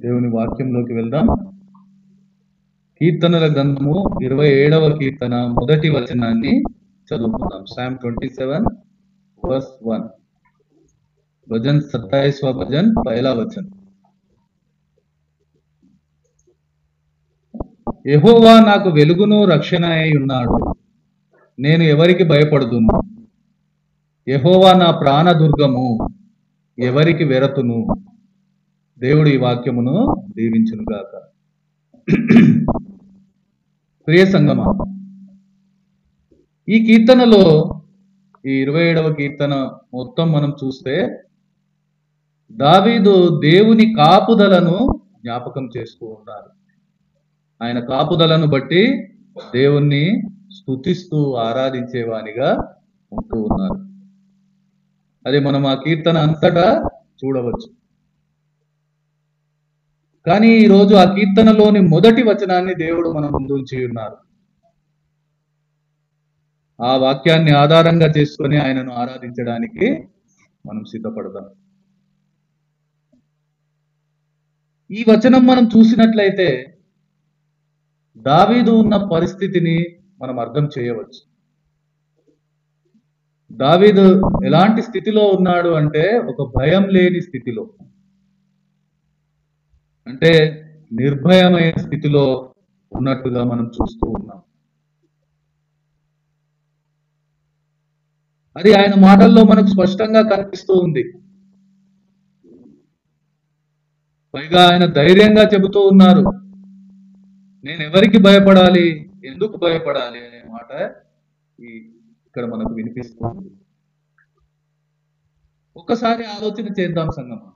దేవుని వాక్యంలోకి వెళ్దాం. కీర్తనల గ్రంథము 27వ కీర్తన మొదటి వచనాన్ని చదువుకుందాం. Psalm 27 verse 1. भजन 27वां भजन पहला वचन. యెహోవా నాకు వెలుగును రక్షణ అయి ఉన్నాడు, నేను ఎవరికి భయపడుదును? యెహోవా నా ప్రాణ దుర్గము, ఎవరికి వెరతును? దేవుడు ఈ వాక్యమును దీవించును గాక. ప్రియ సంగమా, ఈ కీర్తనలో ఈ 27వ కీర్తన మొత్తం మనం చూస్తే దావీదు దేవుని కాపుదలను జ్ఞాపకం చేస్తూ ఉంటారు. ఆయన కాపుదలను బట్టి దేవుణ్ణి స్తుతిస్తూ ఆరాధించేవానిగా ఉంటూ ఉన్నారు. అది మనం ఆ కీర్తన అంతటా చూడవచ్చు. కానీ ఈరోజు ఆ కీర్తనలోని మొదటి వచనాన్ని దేవుడు మన ముందు ఉంచి ఉన్నారు. ఆ వాక్యాన్ని ఆధారంగా చేసుకొని ఆయనను ఆరాధించడానికి మనం సిద్ధపడదాం. ఈ వచనం మనం చూసినట్లయితే దావీదు ఉన్న పరిస్థితిని మనం అర్థం చేయవచ్చు. దావీదు ఎలాంటి స్థితిలో ఉన్నాడు అంటే ఒక భయం లేని స్థితిలో, అంటే నిర్భయమైన స్థితిలో ఉన్నట్టుగా మనం చూస్తూ ఉన్నాం. అది ఆయన మాటల్లో మనకు స్పష్టంగా కనిపిస్తూ ఉంది. పైగా ఆయన ధైర్యంగా చెబుతూ ఉన్నారు, నేను ఎవరికి భయపడాలి, ఎందుకు భయపడాలి అనే మాట ఇక్కడ మనకు వినిపిస్తుంది. ఒకసారి ఆలోచన చేద్దాం సంగమా.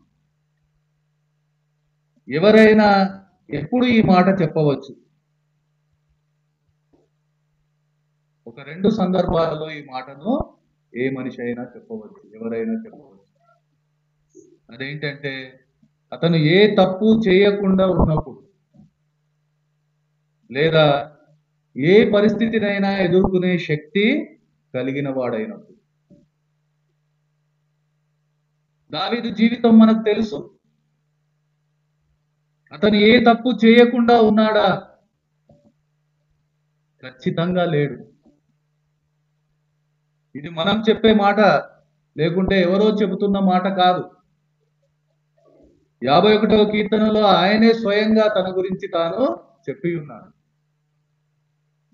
ఎవరైనా ఎప్పుడు ఈ మాట చెప్పవచ్చు? ఒక రెండు సందర్భాలలో ఈ మాటను ఏ మనిషి అయినా చెప్పవచ్చు, ఎవరైనా చెప్పవచ్చు. అదేంటంటే అతను ఏ తప్పు చేయకుండా ఉన్నప్పుడు, లేదా ఏ పరిస్థితినైనా ఎదుర్కొనే శక్తి కలిగిన వాడైనప్పుడు. దావీదు జీవితం మనకు తెలుసు. అతను ఏ తప్పు చేయకుండా ఉన్నాడా? ఖచ్చితంగా లేడు. ఇది మనం చెప్పే మాట, లేకుంటే ఎవరో చెబుతున్న మాట కాదు. 51వ కీర్తనలో ఆయనే స్వయంగా తన గురించి తాను చెప్పి ఉన్నాడు.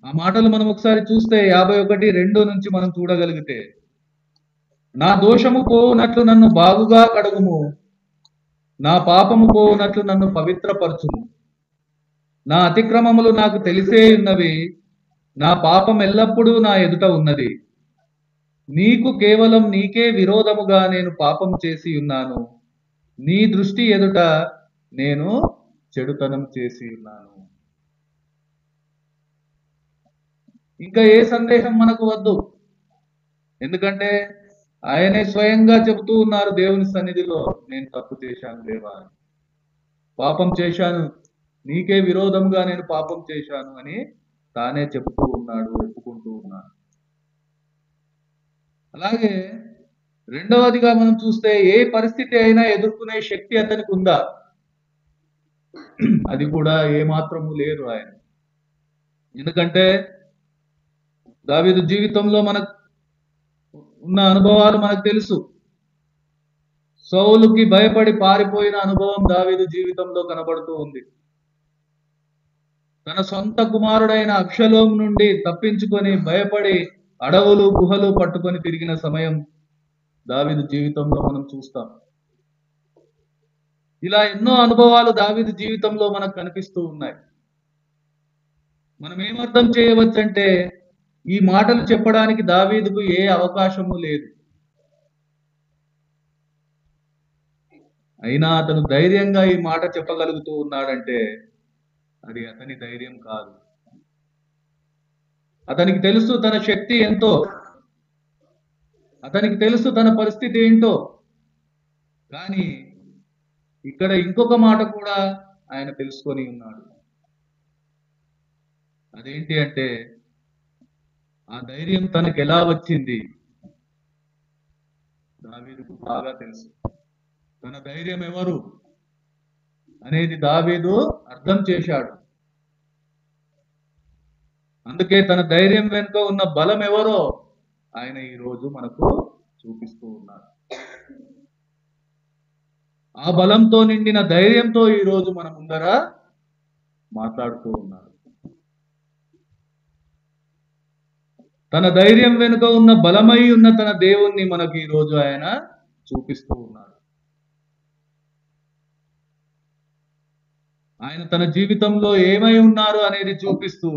ఆ మాటలు మనం ఒకసారి చూస్తే 51:2 నుంచి మనం చూడగలిగితే, నా దోషము పోవునట్లు నన్ను బాగుగా కడుగుము, నా పాపము పోవునట్లు నన్ను పవిత్రపరచుము. నా అతిక్రమములు నాకు తెలిసే ఉన్నవి, నా పాపం ఎల్లప్పుడూ నా ఎదుట ఉన్నది. నీకు కేవలం నీకే విరోధముగా నేను పాపం చేసి ఉన్నాను, నీ దృష్టి ఎదుట నేను చెడుతనం చేసి ఉన్నాను. ఇంకా ఏ సందేహం మనకు వద్దు, ఎందుకంటే ఆయనే స్వయంగా చెబుతూ ఉన్నారు దేవుని సన్నిధిలో, నేను తప్పు చేశాను దేవా, పాపం చేశాను, నీకే విరోధంగా నేను పాపం చేశాను అని తానే చెబుతూ ఉన్నాడు, ఒప్పుకుంటూ ఉన్నాడు. అలాగే రెండవదిగా మనం చూస్తే ఏ పరిస్థితి అయినా ఎదుర్కొనే శక్తి అతనికి ఉందా? అది కూడా ఏమాత్రము లేదు ఆయన. ఎందుకంటే దావీదు జీవితంలో మనకు ఉన్న అనుభవాలు మనకు తెలుసు. సౌలుకి భయపడి పారిపోయిన అనుభవం దావీదు జీవితంలో కనబడుతూ ఉంది. తన సొంత కుమారుడైన అబ్షలోము నుండి తప్పించుకొని భయపడి అడవులు గుహలు పట్టుకొని తిరిగిన సమయం దావీదు జీవితంలో మనం చూస్తాం. ఇలా ఎన్నో అనుభవాలు దావీదు జీవితంలో మనకు కనిపిస్తూ ఉన్నాయి. మనం ఏమర్థం చేయవచ్చంటే ఈ మాటలు చెప్పడానికి దావీదుకు ఏ అవకాశము లేదు. అయినా అతను ధైర్యంగా ఈ మాట చెప్పగలుగుతూ ఉన్నాడంటే అది అతని ధైర్యం కాదు. అతనికి తెలుసు తన శక్తి ఎంతో, అతనికి తెలుసు తన పరిస్థితి ఏంటో. కానీ ఇక్కడ ఇంకొక మాట కూడా ఆయన తెలుసుకొని ఉన్నాడు. అదేంటి అంటే ఆ ధైర్యం తనకు ఎలా వచ్చింది దావీదుకు బాగా తెలుసు. తన ధైర్యం ఎవరు? అనేది దావీదు అర్థం చేశాడు. అందుకే తన ధైర్యం వెనుక ఉన్న బలం ఎవరో ఆయన ఈ రోజు మనకు చూపిస్తూ ఉన్నారు. ఆ బలంతో నిండిన ధైర్యంతో ఈ రోజు మన ముందర మాట్లాడుతూ ఉన్నారు. తన ధైర్యం వెనుక ఉన్న బలమై ఉన్న తన దేవుణ్ణి మనకు ఈ రోజు ఆయన చూపిస్తూ ఉన్నారు. ఆయన తన జీవితంలో ఏమై ఉన్నారు అనేది చూపిస్తూ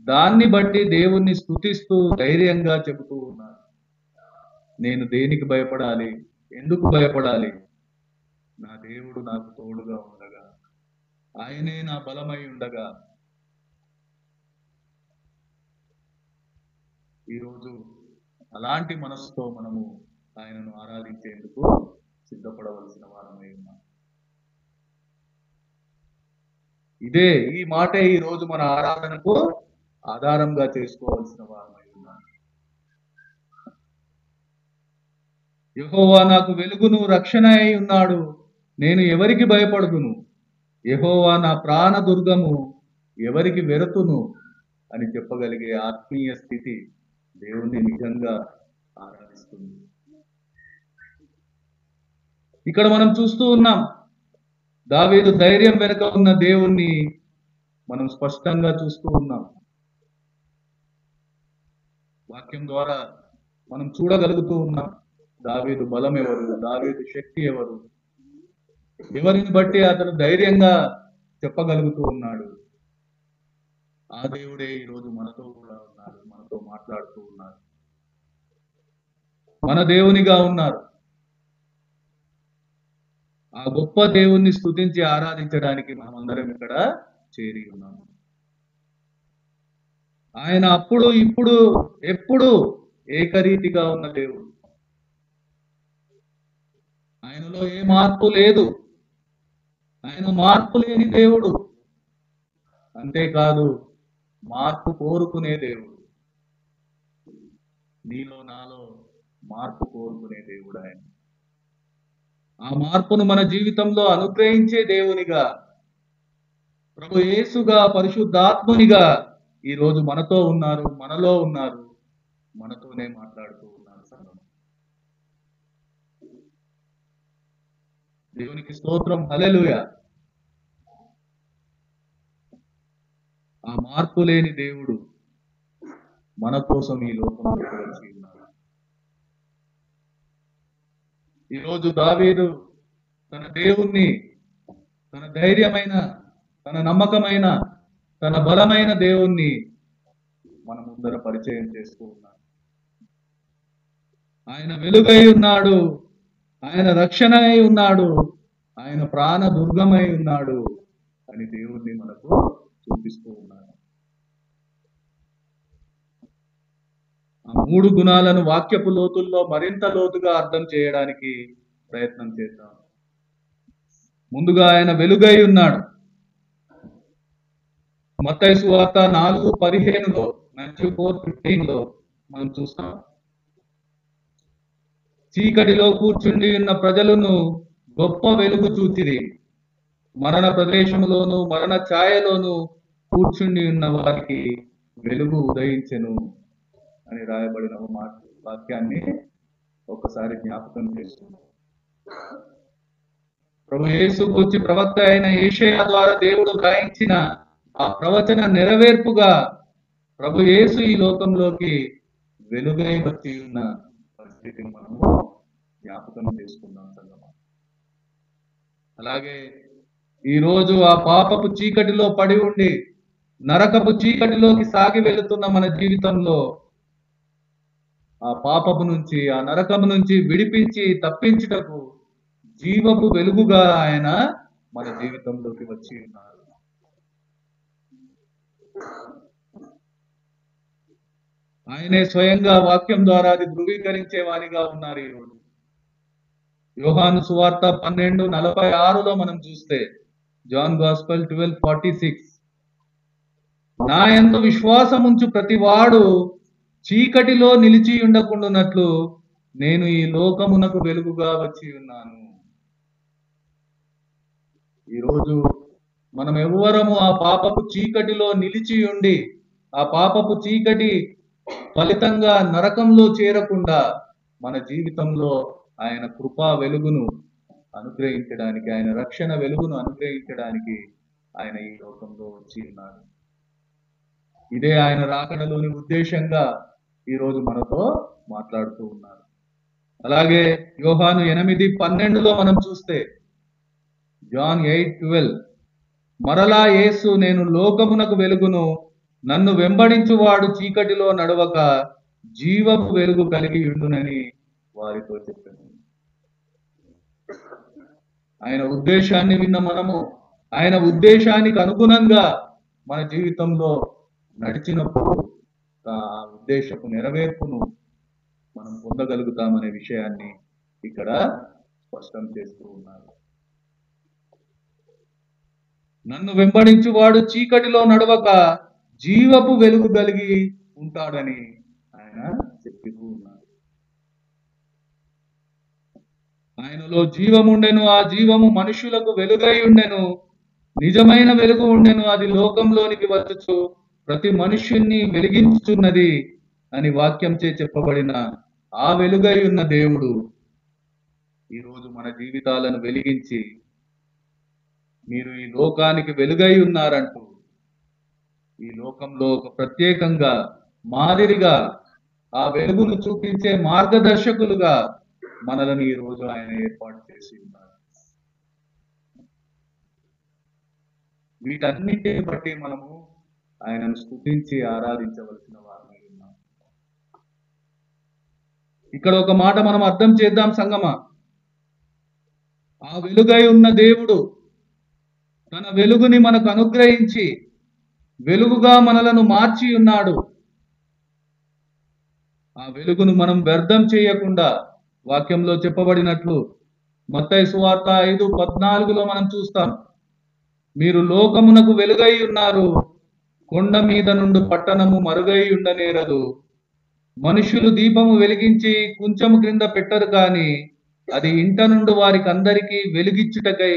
దాన్ని బట్టి దేవుణ్ణి స్తుతిస్తూ ధైర్యంగా చెబుతూ ఉన్నారు. నేను దేనికి భయపడాలి, ఎందుకు భయపడాలి? నా దేవుడు నాకు తోడుగా ఉండగా, ఆయనే నా బలమై ఉండగా. ఈరోజు అలాంటి మనసుతో మనము ఆయనను ఆరాధించేందుకు సిద్ధపడవలసిన వారమై ఉన్నాం. ఈ మాటే ఈ రోజు మన ఆరాధనకు ఆధారంగా చేసుకోవాల్సిన వారమై ఉన్నాం. యెహోవా నాకు వెలుగును రక్షణ అయి ఉన్నాడు, నేను ఎవరికి భయపడుదును? యెహోవా నా ప్రాణ దుర్గము, ఎవరికి వెరతును అని చెప్పగలిగే ఆత్మీయ స్థితి దేవుణ్ణి నిజంగా ఆరాధిస్తుంది. ఇక్కడ మనం చూస్తూ ఉన్నాం, దావీదు ధైర్యం వెనుక ఉన్న దేవుణ్ణి మనం స్పష్టంగా చూస్తూ ఉన్నాం. వాక్యం ద్వారా మనం చూడగలుగుతూ ఉన్నాం దావీదు బలం ఎవరు, దావీదు శక్తి ఎవరు, ఎవరిని బట్టి అతను ధైర్యంగా చెప్పగలుగుతూ ఉన్నాడు. ఆ దేవుడే ఈరోజు మనతో కూడా ఉన్నాడు, మనతో మాట్లాడుతూ ఉన్నాడు, మన దేవునిగా ఉన్నారు. ఆ గొప్ప దేవుణ్ణి స్తుతించి ఆరాధించడానికి మనమందరం ఇక్కడ చేరి ఉన్నాము. ఆయన అప్పుడు ఇప్పుడు ఎప్పుడు ఏకరీతిగా ఉన్న దేవుడు. ఆయనలో ఏ మార్పు లేదు. ఆయన మార్పు లేని దేవుడు. అంతేకాదు, మార్పు కోరుకునే దేవుడు. నీలో నాలో మార్పు కోరుకునే దేవుడు ఆయన. ఆ మార్పును మన జీవితంలో అనుగ్రహించే దేవునిగా, ప్రభు యేసుగా, పరిశుద్ధాత్మునిగా ఈ రోజు మనతో ఉన్నారు, మనలో ఉన్నారు, మనతోనే మాట్లాడుతూ ఉన్నారు. సంగమం దేవునికి స్తోత్రం, హల్లెలూయా. ఆ మార్పు లేని దేవుడు మన కోసం ఈ లోకంలోకి వచ్చి ఉన్నారు. ఈరోజు దావీదు తన దేవుణ్ణి, తన ధైర్యమైన, తన నమ్మకమైన, తన బలమైన దేవుణ్ణి మన ముందర పరిచయం చేస్తూ ఉన్నాడు. ఆయన వెలుగై ఉన్నాడు, ఆయన రక్షణ అయి ఉన్నాడు, ఆయన ప్రాణ దుర్గమై ఉన్నాడు అని దేవుణ్ణి మనకు చూపిస్తూ ఉన్నాడు. ఆ మూడు గుణాలను వాక్యపు లోతుల్లో మరింత లోతుగా అర్థం చేయడానికి ప్రయత్నం చేద్దాం. ముందుగా ఆయన వెలుగై ఉన్నాడు. మత్తయి సువార్త 4:15లో, Matthew 4:15లో మనం చూస్తాం, చీకటిలో కూర్చుండి ఉన్న ప్రజలను గొప్ప వెలుగు చూచిరి, మరణ ప్రదేశములోను మరణ ఛాయలోను కూర్చుండి ఉన్న వారికి వెలుగు ఉదయించెను అని రాయబడిన వాక్యాన్ని ఒకసారి జ్ఞాపకం చేస్తుంది. ప్రభు యేసు గురించి ప్రవక్త అయిన యెషయా ద్వారా దేవుడు గాయించిన ఆ ప్రవచన నెరవేర్పుగా ప్రభు యేసు ఈ లోకంలోకి వెలుగై వచ్చి ఉన్న పరిస్థితిని మనము జ్ఞాపకం చేసుకుందాం సంగమా. అలాగే ఈ రోజు ఆ పాపపు చీకటిలో పడి ఉండి నరకపు చీకటిలోకి సాగి వెళుతున్న మన జీవితంలో ఆ పాపపు నుంచి, ఆ నరకము నుంచి విడిపించి తప్పించుటకు జీవపు వెలుగుగా ఆయన మన జీవితంలోకి వచ్చి ఉన్నారు. ఆయనే స్వయంగా వాక్యం ద్వారా అది ధృవీకరించే వారిగా ఉన్నారు. ఈరోజు యోహాను సువార్త 12:46లో మనం చూస్తే, జాన్ గాస్పెల్ 12:46, నా యందు విశ్వాసముంచు ప్రతివాడు చీకటిలో నిలిచి ఉండకుండానట్లు నేను ఈ లోకమునకు వెలుగుగా వచ్చి ఉన్నాను. ఈరోజు మనం ఎవ్వరము ఆ పాపపు చీకటిలో నిలిచి ఉండి ఆ పాపపు చీకటి ఫలితంగా నరకంలో చేరకుండా మన జీవితంలో ఆయన కృపా వెలుగును అనుగ్రహించడానికి, ఆయన రక్షణ వెలుగును అనుగ్రహించడానికి ఆయన ఈ లోకంలో వచ్చి ఉన్నారు. ఇదే ఆయన రాకడలోని ఉద్దేశంగా ఈరోజు మనతో మాట్లాడుతూ ఉన్నారు. అలాగే యోహాను 8:12 మనం చూస్తే, జాన్ 8:12, మరలా యేసు, నేను లోకమునకు వెలుగును, నన్ను వెంబడించువాడు చీకటిలో నడవక జీవపు వెలుగు కలిగి ఉండునని వారితో చెప్పాను. ఆయన ఉద్దేశాన్ని విన్న మనము ఆయన ఉద్దేశానికి అనుగుణంగా మన జీవితంలో నడిచినప్పుడు ఆ ఉద్దేశపు నెరవేర్పును మనం పొందగలుగుతామనే విషయాన్ని ఇక్కడ స్పష్టం చేస్తూ ఉన్నారు. నన్ను వెంబడించువాడు చీకటిలో నడవక జీవపు వెలుగు కలిగి ఉంటాడని ఆయన చెప్తూ ఉన్నారు. ఆయనలో జీవముండెను, ఆ జీవము మనుషులకు వెలుగై ఉండెను, నిజమైన వెలుగు ఉండెను, అది లోకంలోనికి వచ్చుచు ప్రతి మనుష్యుణ్ణి వెలిగించుచున్నది అని వాక్యంచే చెప్పబడిన ఆ వెలుగై ఉన్న దేవుడు ఈరోజు మన జీవితాలను వెలిగించి, మీరు ఈ లోకానికి వెలుగై ఉన్నారంటూ ఈ లోకంలో ఒక ప్రత్యేకంగా మాదిరిగా ఆ వెలుగును చూపించే మార్గదర్శకులుగా మనలను ఈ రోజు ఆయన ఏర్పాటు చేసి ఉన్నారు. వీటన్నిటిని బట్టి మనము ఆయనను స్తుతించి ఆరాధించవలసిన వారమై ఉన్నాం. ఇక్కడ ఒక మాట మనం అర్థం చేద్దాం సంగమా. ఆ వెలుగై ఉన్న దేవుడు తన వెలుగుని మనకు అనుగ్రహించి వెలుగుగా మనలను మార్చి ఉన్నాడు. ఆ వెలుగును మనం వ్యర్థం చేయకుండా వాక్యంలో చెప్పబడినట్లు మత్తయి సువార్త 5:14 మనం చూస్తాం, మీరు లోకమునకు వెలుగై ఉన్నారు, కొండ మీద నుండి పట్టణము మరుగై ఉండనేరదు, మనుషులు దీపము వెలిగించి కుంచము క్రింద పెట్టరు కానీ అది ఇంట నుండి వారికి అందరికీ వెలుగిచ్చుటకై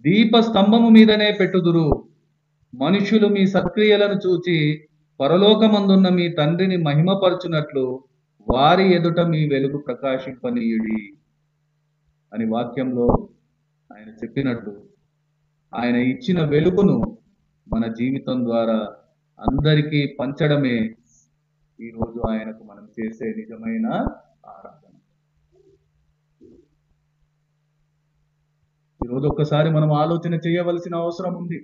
దీప స్తంభము మీదనే పెట్టుదురు, మనుషులు మీ సత్క్రియలను చూచి పరలోకమందున్న మీ తండ్రిని మహిమపరచునట్లు వారి ఎదుట మీ వెలుగు ప్రకాశింపనీయుడి అని వాక్యంలో ఆయన చెప్పినట్లు ఆయన ఇచ్చిన వెలుగును మన జీవితం ద్వారా అందరికీ పంచడమే ఈరోజు ఆయనకు మనం చేసే నిజమైన ఆరాధన. ఈరోజు ఒక్కసారి మనం ఆలోచన చేయవలసిన అవసరం ఉంది.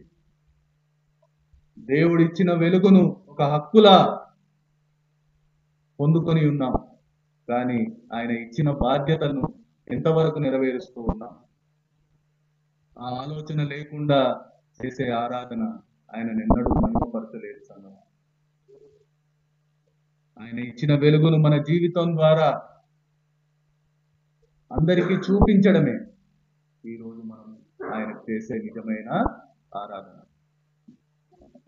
దేవుడు ఇచ్చిన వెలుగును ఒక హక్కులా పొందుకొని ఉన్నాం, కానీ ఆయన ఇచ్చిన బాధ్యతను ఎంతవరకు నెరవేరుస్తూ ఉన్నాం? ఆ ఆలోచన లేకుండా చేసే ఆరాధన ఆయన ఎన్నడూ మహిమపరచలేదు సంగమా. ఆయన ఇచ్చిన వెలుగును మన జీవితం ద్వారా అందరికీ చూపించడమే ఈరోజు మనం ఆయనకు చేసే నిజమైన ఆరాధన.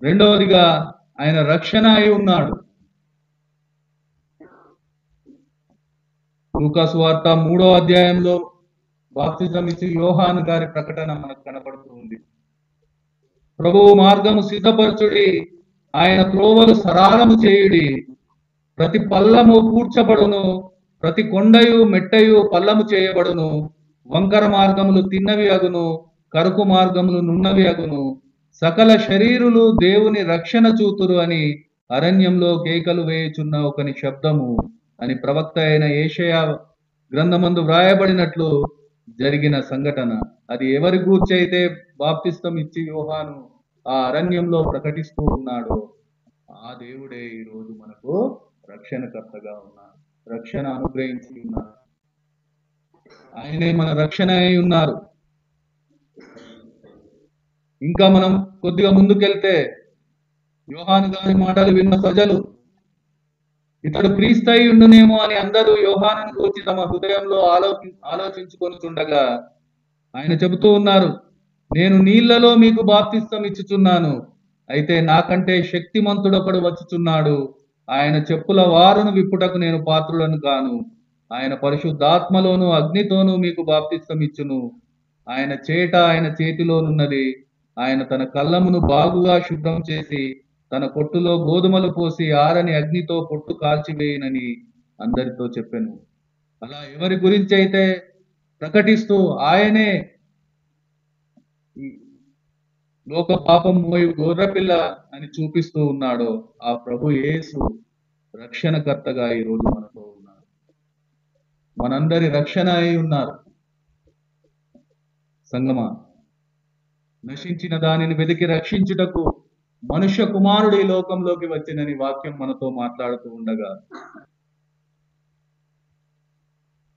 రెండవదిగా ఆయన రక్షణ అయి ఉన్నాడు. లూకా సువార్త 3వ అధ్యాయంలో బాప్తిజం ఇచ్చి యోహాను గారి ప్రకటన మనకు కనబడుతూ ఉంది. ప్రభువు మార్గము సిద్ధపరచుడి, ఆయన త్రోవలు సరళము చేయుడి, ప్రతి పల్లము పూడ్చబడును, ప్రతి కొండయు మెట్టయు పల్లము చేయబడును, వంకర మార్గములు తిన్నవి అగును, కరుకు మార్గములు నున్నవి అగును, సకల శరీరులు దేవుని రక్షణ చూతురు అని అరణ్యంలో కేకలు వేయుచున్న ఒకని శబ్దము అని ప్రవక్త అయిన యెషయా గ్రంథమందు వ్రాయబడినట్లు జరిగిన సంఘటన. అది ఎవరి గూర్చైతే బాప్తిస్తం ఇచ్చి యోహాను ఆ అరణ్యంలో ప్రకటిస్తూ ఉన్నాడో ఆ దేవుడే ఈరోజు మనకు రక్షణకర్తగా ఉన్నాడు, రక్షణ అనుగ్రహించి ఉన్నారు. ఆయనే మన రక్షణ అయి ఉన్నారు. ఇంకా మనం కొద్దిగా ముందుకెళ్తే యోహాను గారి మాటలు విన్న ప్రజలు ఇతడు క్రీస్తయి ఉండునేమో అని అందరూ యోహానును గురించి తమ హృదయంలో ఆలోచించుకొని చుండగా ఆయన చెబుతూ ఉన్నారు, నేను నీళ్లలో మీకు బాప్తిస్తం ఇచ్చుచున్నాను, అయితే నాకంటే శక్తిమంతుడొకడు వచ్చుచున్నాడు, ఆయన చెప్పుల వారును విప్పుటకు నేను పాత్రులను కాను, ఆయన పరిశుద్ధాత్మలోను అగ్నితోనూ మీకు బాప్తిస్తం ఇచ్చును, ఆయన చేట ఆయన చేతిలోనున్నది. ఆయన తన కళ్ళమును బాగుగా శుభ్రం చేసి తన పొట్టులో గోధుమలు పోసి ఆరని అగ్నితో పొట్టు కాల్చివేయనని అందరితో చెప్పాను. అలా ఎవరి గురించి అయితే ప్రకటిస్తూ ఆయనే ఈ లోక పాపం మోయు గొర్రెపిల్ల అని చూపిస్తూ ఉన్నాడో ఆ ప్రభు యేసు రక్షణకర్తగా ఈ రోజు మనతో ఉన్నారు. మనందరి రక్షణ అయి ఉన్నారు. సంగమా, నశించిన దానిని వెతికి రక్షించుటకు మనుష్య కుమారుడు ఈ లోకంలోకి వచ్చినని వాక్యం మనతో మాట్లాడుతూ ఉండగా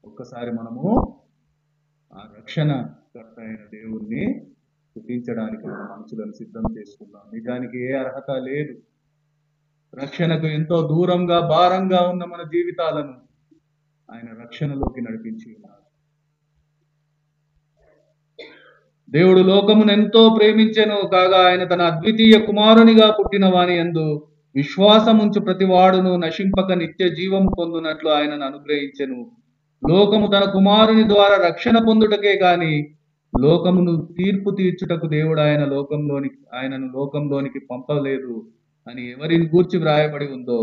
ఒక్కసారి మనము ఆ రక్షణ కర్త అయిన దేవుణ్ణి స్తుతించడానికి మన మనసులను సిద్ధం చేసుకుందాం. నిజానికి ఏ అర్హత లేదు. రక్షణకు ఎంతో దూరంగా భారంగా ఉన్న మన జీవితాలను ఆయన రక్షణలోకి నడిపించి ఉన్నారు. దేవుడు లోకమును ఎంతో ప్రేమించెను కాగా ఆయన తన అద్వితీయ కుమారునిగా పుట్టిన వాని యందు విశ్వాసముంచు ప్రతివాడును నశింపక నిత్య జీవము పొందునట్లు ఆయనను అనుగ్రహించెను. లోకము తన కుమారుని ద్వారా రక్షణ పొందుటకే గాని లోకమును తీర్పు తీర్చుటకు దేవుడు ఆయనను లోకంలోనికి పంపలేదు అని ఎవరిని గూర్చి వ్రాయబడి ఉందో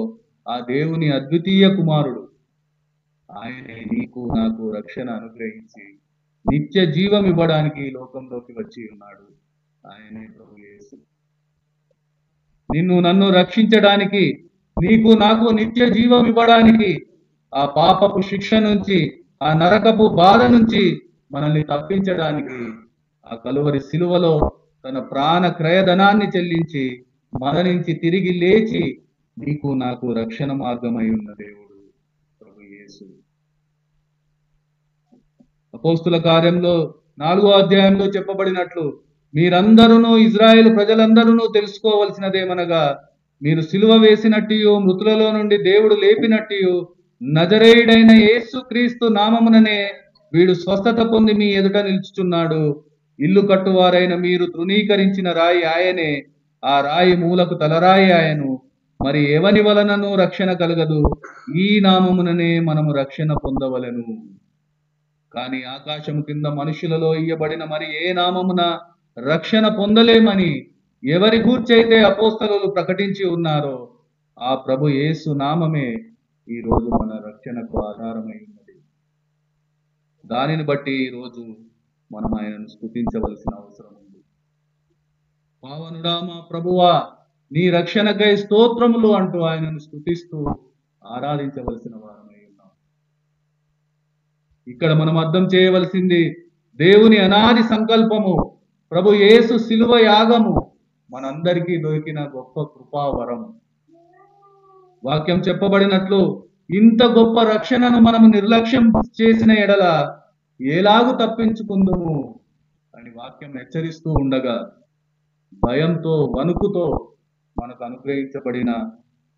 ఆ దేవుని అద్వితీయ కుమారుడు ఆయనే నీకు నాకు రక్షణ అనుగ్రహించి నిత్య జీవం ఇవ్వడానికి ఈ లోకంలోకి వచ్చి ఉన్నాడు. ఆయనే ప్రభు యేసు. నిన్ను నన్ను రక్షించడానికి, నీకు నాకు నిత్య జీవం ఇవ్వడానికి, ఆ పాపపు శిక్ష నుంచి, ఆ నరకపు బాధ నుంచి మనల్ని తప్పించడానికి ఆ కలువరి సిలువలో తన ప్రాణ క్రయధనాన్ని చెల్లించి మరణించి తిరిగి లేచి నీకు నాకు రక్షణ మార్గమై ఉన్న దేవుడు ప్రభు యేసు. అపోస్తుల కార్యంలో 4వ అధ్యాయంలో చెప్పబడినట్లు మీరందరూ ఇజ్రాయేలు ప్రజలందరూ తెలుసుకోవలసినదేమనగా మీరు సిలువ వేసినట్టు మృతులలో నుండి దేవుడు లేపినట్టు నజరేయుడైన యేసు క్రీస్తు నామముననే వీడు స్వస్థత పొంది మీ ఎదుట నిలుచుచున్నాడు. ఇల్లు కట్టువారైన మీరు తృణీకరించిన రాయి ఆయనే, ఆ రాయి మూలకు తలరాయి ఆయను. మరి ఎవని వలనను రక్షణ కలగదు, ఈ నామముననే మనము రక్షణ పొందవలెను. కానీ ఆకాశము కింద మనుషులలో ఇయ్యబడిన మరి ఏ నామమున రక్షణ పొందలేమని ఎవరి గూర్చైతే అపోస్తలులు ప్రకటించి ఉన్నారో ఆ ప్రభు యేసు నామమే ఈ రోజు మన రక్షణకు ఆధారమై ఉన్నది. దానిని బట్టి ఈ రోజు మనం ఆయనను స్తుతించవలసిన అవసరం ఉంది. పావనుడా మా ప్రభువా, నీ రక్షణకై స్తోత్రములు అంటూ ఆయనను స్తుతిస్తూ ఆరాధించవలసిన వారమై ఉన్నాం. ఇక్కడ మనం అర్థం చేయవలసింది దేవుని అనాది సంకల్పము, ప్రభు యేసు శిలువ యాగము మనందరికీ దొరికిన గొప్ప కృపావరము. వాక్యం చెప్పబడినట్లు ఇంత గొప్ప రక్షణను మనము నిర్లక్ష్యం చేసిన ఎడల ఎలాగు తప్పించుకుందుము అని వాక్యం హెచ్చరిస్తూ ఉండగా భయంతో వణుకుతో మనకు అనుగ్రహించబడిన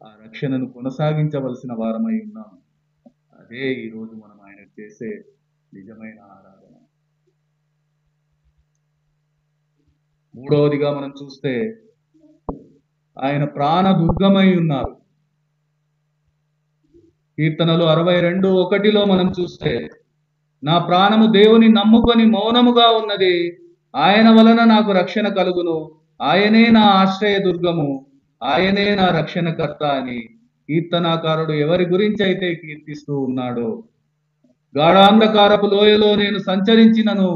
ఆ రక్షణను కొనసాగించవలసిన వారమై ఉన్నాం. అదే ఈరోజు మనం ఆయన చేసే నిజమైన ఆరాధన. మూడవదిగా మనం చూస్తే ఆయన ప్రాణ దుర్గమై ఉన్నారు. కీర్తనలు 62:1 మనం చూస్తే నా ప్రాణము దేవుని నమ్ముకొని మౌనముగా ఉన్నది, ఆయన వలన నాకు రక్షణ కలుగును, ఆయనే నా ఆశ్రయ దుర్గము, ఆయనే నా రక్షణకర్త అని కీర్తనాకారుడు ఎవరి గురించి అయితే కీర్తిస్తూ ఉన్నాడో. గాఢాంధకారపు లోయలో నేను సంచరించినను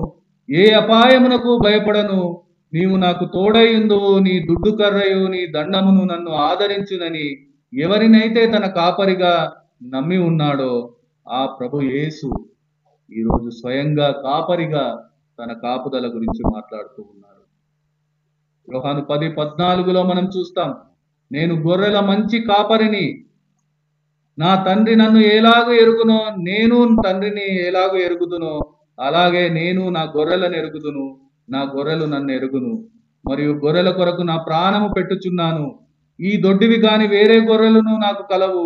ఏ అపాయమునకు భయపడను, నీవు నాకు తోడైయుందువు, నీ దుడ్డు కర్రయు నీ దండమును నన్ను ఆదరించునని ఎవరినైతే తన కాపరిగా నమ్మి ఉన్నాడో ఆ ప్రభు యేసు ఈరోజు స్వయంగా కాపరిగా తన కాపుదల గురించి మాట్లాడుతూ ఉన్నారు. యోహాను 10:14 మనం చూస్తాం, నేను గొర్రెల మంచి కాపరిని, నా తండ్రి నన్ను ఎలాగూ ఎరుగునో నేను తండ్రిని ఎలాగూ ఎరుగుదునో అలాగే నేను నా గొర్రెలను ఎరుగుదును, నా గొర్రెలు నన్ను ఎరుగును, మరియు గొర్రెల కొరకు నా ప్రాణము పెట్టుచున్నాను. ఈ దొడ్డివి కాని వేరే గొర్రెలను నాకు కలవు,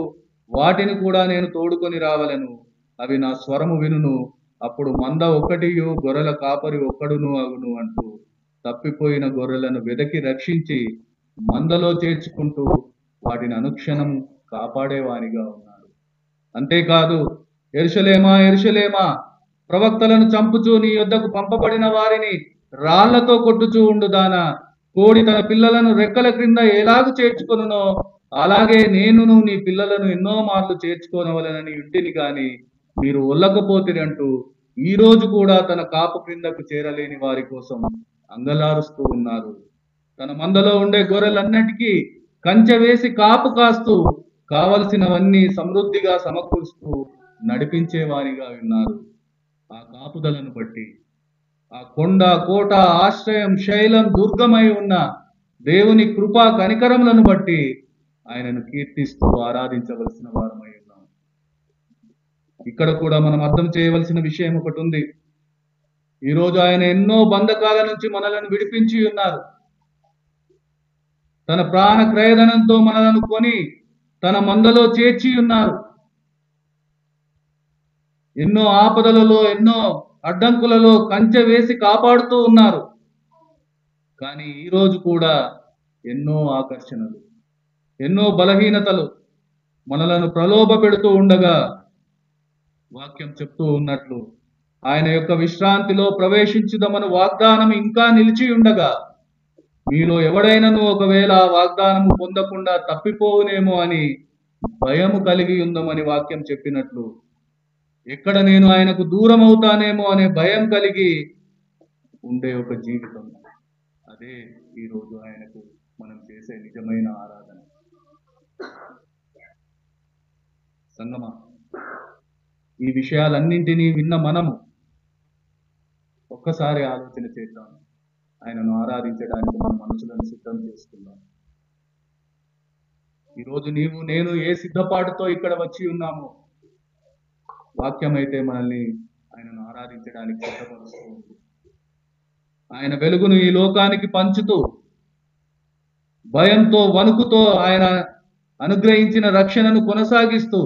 వాటిని కూడా నేను తోడుకొని రావలను, అవి నా స్వరము వినును, అప్పుడు మంద ఒక్కటియు గొర్రెల కాపరి ఒక్కడును అగును అంటూ తప్పిపోయిన గొర్రెలను వెదకి రక్షించి మందలో చేర్చుకుంటూ వాటిని అనుక్షణం కాపాడేవానిగా ఉన్నాడు. అంతేకాదు, యెరూషలేమా యెరూషలేమా, ప్రవక్తలను చంపుచూ నీ యొద్దకు పంపబడిన వారిని రాళ్లతో కొట్టుచూ ఉండుదానా, కోడి తన పిల్లలను రెక్కల క్రింద ఎలాగు చేర్చుకొనునో అలాగే నేనును నీ పిల్లలను ఎన్నో మార్లు చేర్చుకోనవలెనని ఇంటిని గాని మీరు ఒల్లకపోతిరంటూ ఈ రోజు కూడా తన కాపు క్రిందకు చేరలేని వారి కోసం అంగలారుస్తూ ఉన్నారు. తన మందలో ఉండే గొర్రెలన్నిటికీ కంచె వేసి కాపు కాస్తూ కావలసినవన్నీ సమృద్ధిగా సమకూరుస్తూ నడిపించే వారిగా ఉన్నారు. ఆ కాపుదలను బట్టి ఆ కొండ కోట ఆశ్రయం శైలం దుర్గమై ఉన్న దేవుని కృపా కనికరములను బట్టి ఆయనను కీర్తిస్తూ ఆరాధించవలసిన వారమై ఉన్నాం. ఇక్కడ కూడా మనం అర్థం చేయవలసిన విషయం ఒకటి ఉంది. ఈరోజు ఆయన ఎన్నో బంధకాల నుంచి మనలను విడిపించి ఉన్నారు. తన ప్రాణ క్రయధనంతో మనలను కొని తన మందలో చేర్చి ఉన్నారు. ఎన్నో ఆపదలలో ఎన్నో అడ్డంకులలో కంచె వేసి కాపాడుతూ ఉన్నారు. కానీ ఈ రోజు కూడా ఎన్నో ఆకర్షణలు, ఎన్నో బలహీనతలు మనలను ప్రలోభ పెడుతూ ఉండగా వాక్యం చెప్తూ ఉన్నట్లు ఆయన యొక్క విశ్రాంతిలో ప్రవేశించుదమను వాగ్దానం ఇంకా నిలిచి ఉండగా మీలో ఎవడైనను ఒకవేళ ఆ వాగ్దానము పొందకుండా తప్పిపోవునేమో అని భయము కలిగి ఉందమని వాక్యం చెప్పినట్లు ఎక్కడ నేను ఆయనకు దూరం అవుతానేమో అనే భయం కలిగి ఉండే ఒక జీవితం, అదే ఈరోజు ఆయనకు మనం చేసే నిజమైన ఆరాధన. సంగమా, ఈ విషయాలన్నింటినీ విన్న మనము ఒక్కసారి ఆలోచన చేద్దాం. ఆయనను ఆరాధించడానికి మన మనసులను సిద్ధం చేసుకుందాం. ఈరోజు నీవు నేను ఏ సిద్ధపాటుతో ఇక్కడ వచ్చి ఉన్నామో వాక్యం అయితే మనల్ని ఆయనను ఆరాధించడానికి సిద్ధపరుస్తూ ఉంది. ఆయన వెలుగును ఈ లోకానికి పంచుతూ భయంతో వణుకుతో ఆయన అనుగ్రహించిన రక్షణను కొనసాగిస్తూ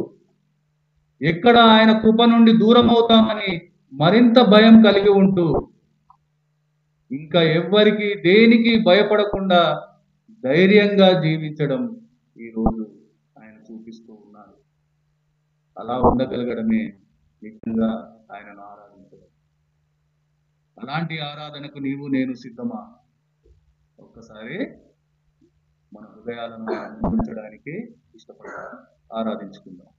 ఎక్కడ ఆయన కృప నుండి దూరం అవుతామని మరింత భయం కలిగి ఉంటూ ఇంకా ఎవ్వరికి దేనికి భయపడకుండా ధైర్యంగా జీవించడం ఈరోజు ఆయన చూపిస్తూ ఉన్నారు. అలా ఉండగలగడమే నిజంగా ఆయనను ఆరాధించడం. అలాంటి ఆరాధనకు నీవు నేను సిద్ధమా? ఒక్కసారి మన హృదయాలను ఉంచడానికి ఇష్టపడతాం. ఆరాధించుకుందాం.